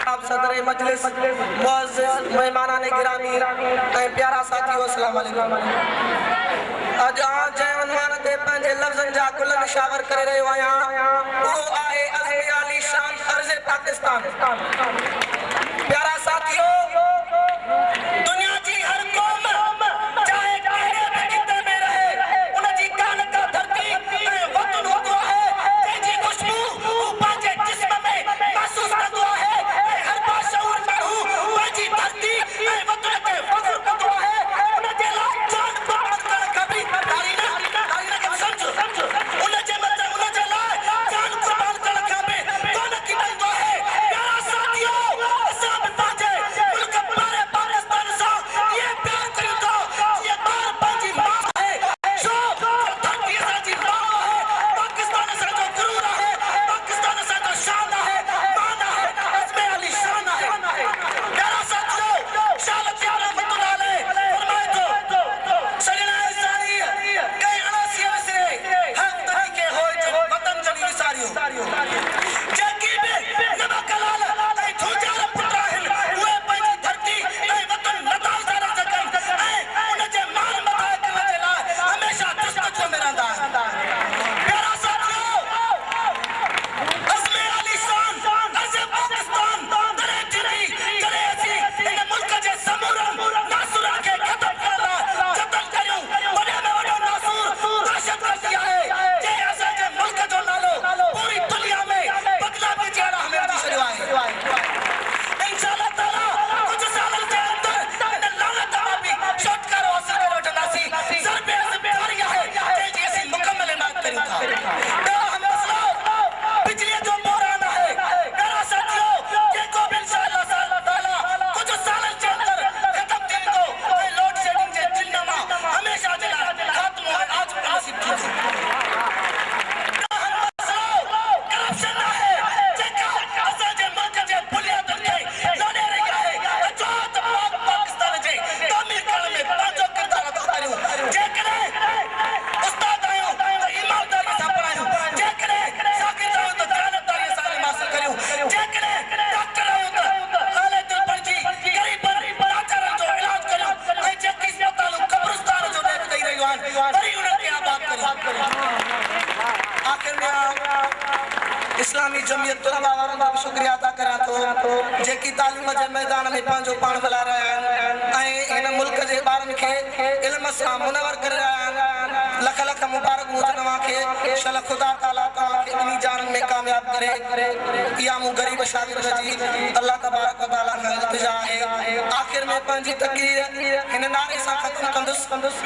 जनाब सदर मजलिस मुअज़्ज़िज़ मेहमानान गिरामी प्यारा साथियो अस्सलाम वालेकुम। अज जै उन्वान ते पंहिंजे लफ़्ज़नि जा कुल निशावर करे रहियो आहियां उहो आहे अज़्म आली शान अर्ज़ पाकिस्तान। प्यारा साथियो, दुनिया जी हर क़ौम चाहे कहिड़े बि खिते में रहे उन जी कान का धरती ऐं वतन हूंदो आहे जंहिंजी ख़ुशबू हू पंहिंजे जिस्म में महसूस कंदो आहे ऐं हर बाशऊर माण्हू पंहिंजी धरती ऐं वतन ते फ़ख्रु कंदो आहे। उन जे लाइ जान कुर्बान करण खां बि तारीना खे सम्झो, उन जे लाइ जान कुर्बान करण खां बि कोन किथंदो आहे। प्यारा साथियो, असां बि पंहिंजे मुल्क प्यारे पाकिस्तान सां इहे प्यार कयूं था जीअं ॿार पंहिंजी माउ आहे। छो धरती असांजी माउ आहे, पाकिस्तान असांजो गुरूर आहे, पाकिस्तान असांजो शान आहे, मान आहे, अज़्म अली शान आहे। प्यारा साथियो, शाल प्यारा रहमतुल्लाह अलैह फरमाए थो सजना इंसानी कई अणासी विसरे हक़ तरीके होए जो वतन जनी विसारियो जेकी बि नवा कलाल ऐं झूझार पुट आहिनि उहे पंहिंजी धरती ऐं वतन नथा विसारे सघनि ऐं उन जे मान मथां करण जे लाइ हमेशह जस्तजू में रहंदा आहिनि। प्यारा साथियो, अज़्म अली शान अर्ज़ पाकिस्तान करे थींदी करे असीं इन मुल्क जे समूरनि नासूरनि खे ख़तमु करण लाइ जतन करियूं। वॾे में वॾो नासूर दहशतगर्दी आहे जंहिं असांजे मुल्क जो नालो पूरी दुनिया में बदनामी जे राह में विझी छॾियो आहे। इंशाअल्लाह ताला कुझु सालनि जे अंदरि इन लानत मां बि छुटकारो हासिल करे वठंदासीं। ज़रबे ज़िम्मेदारी आहे जंहिंजी असीं मुकमल हिमायत करियूं था। ॿियो मसइलो बिजलीअ जो बहरान आहे। प्यारा साथियो, जेको बि इंशाअल्लाह ताला कुझु सालनि जे अंदरि ख़तमु थी वेंदो ऐं लोड शेडिंग जे चिन्ह मां हमेशह जे लाइ ख़ात्मो ऐं आज नसीब थींदो। करप्शन आहे जेका असांजे मुल्क जे बुनियादनि खे लोॾे रही आहे। अचो त पाकिस्तान जे तामीर करण में पंहिंजो किरदारु अदा करियूं। जेकॾहिं उस्ताद आहियूं त ईमानदारीअ सां पढ़ायूं, जेकॾहिं शागिर्द आहियूं त दयानतदारीअ सां इल्मु हासिल करियूं, जेकॾहिं डॉक्टर आहियूं त आले दिल बणिजी ग़रीबनि लाचारनि जो इलाज करियूं ऐं जेकी अस्पतालूं क़ब्रिस्तान जो नेक ॾेई रहियूं आहिनि वरी उन्हनि खे आबाद करियूं। आख़िर में इस्लामी जमियत तुलबा वारनि जो शुक्रिया अदा करियां थो जेकी तालीम जे मैदान में पंहिंजो पाण मिलाए रहिया आहिनि ऐं हिन मुल्क जे ॿारनि खे इल्म सां मुनवर करे रहिया आहिनि। लख लख मुबारक हुजे तव्हां खे। शल ख़ुदा ताला तव्हां खे ॿिन्ही जाननि में कामयाब करे। इहा मूं ग़रीब शागिर्द जी अल्लाह तबारक व तआला खां इल्तिजा आहे। आख़िर में पंहिंजी तक़रीर हिन नारे सां ख़त्म कंदुसि